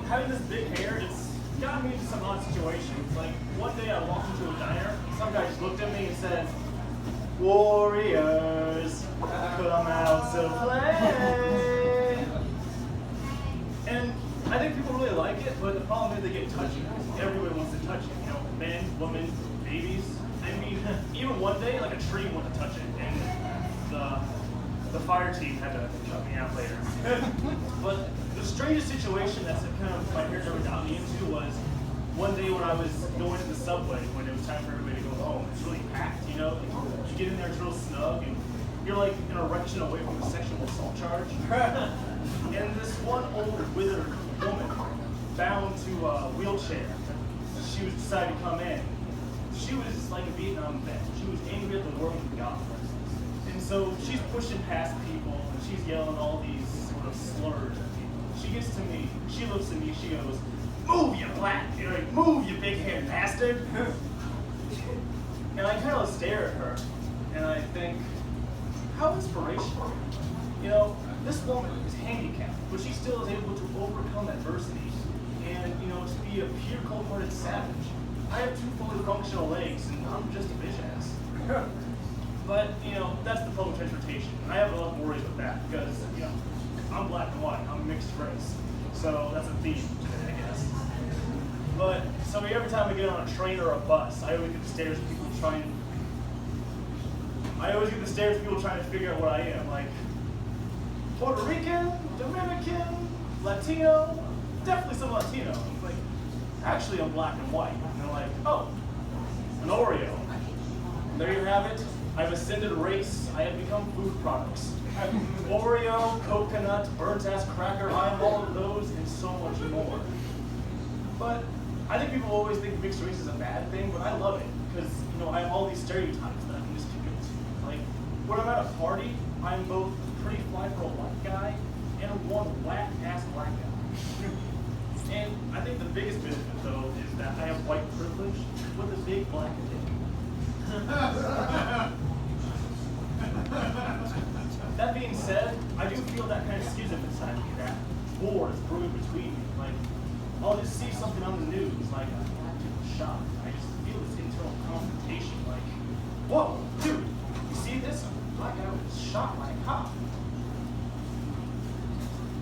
having this big hair, it's got me into some odd situations. Like, one day I walked into a diner, some guy just looked at me and said, "Warriors, come out to play." And I think people really like it, but the problem is they get touchy. Everybody wants to touch it, you know, men, women, babies. I mean, even one day, like a tree wanted to touch it, and the fire team had to cut me out later. But the strangest situation that's kind of my hair ever got me into was one day when I was going to the subway when it was time for everybody to go home. It's really packed, you know. You get in there, it's real snug, and you're like an erection away from a sexual assault charge. And this one old withered woman bound to a wheelchair, she was decided to come in. She was like a Vietnam vet. She was angry at the world and God. And so she's pushing past people and she's yelling all these sort of slurs at people. She gets to me, she looks at me, she goes, "Move, you black, move, you big-haired bastard." And I kind of stare at her and I think, how inspirational. You know, this woman is handicapped, but she still is able to overcome adversity and, you know, to be a pure cold-hearted savage. I have 2 fully functional legs and I'm just a bitch ass. But, you know, that's the public transportation. I have a lot of worries with that because, you know, I'm black and white, I'm mixed race. So that's a theme today, I guess. But, so every time I get on a train or a bus, I always get the stares of people trying to figure out what I am. Like, Puerto Rican, Dominican, Latino, definitely some Latino. It's like, actually I'm black and white. And they're like, oh, an Oreo. And there you have it. I've ascended a race. I have become food products. Oreo, coconut, burnt-ass cracker, I am all of those and so much more. But I think people always think mixed race is a bad thing, but I love it because, you know, I have all these stereotypes that I can just commit to. Like, when I'm at a party, I'm both pretty fly for a white guy and one whack-ass black guy. And I think the biggest benefit, though, is that I have white privilege with a big black dick. That being said, I do feel that kind of schism inside me, that war is brewing between me. Like, I'll just see something on the news, like a shot. I just feel this internal confrontation, like, whoa, dude, you see this? A black guy was shot by a cop.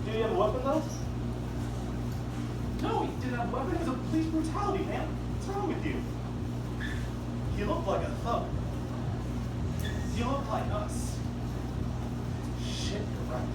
Did he have a weapon, though? No, he didn't have a weapon. It was a police brutality, man. What's wrong with you? He looked like a thug. He looked like us. Shit, you're right.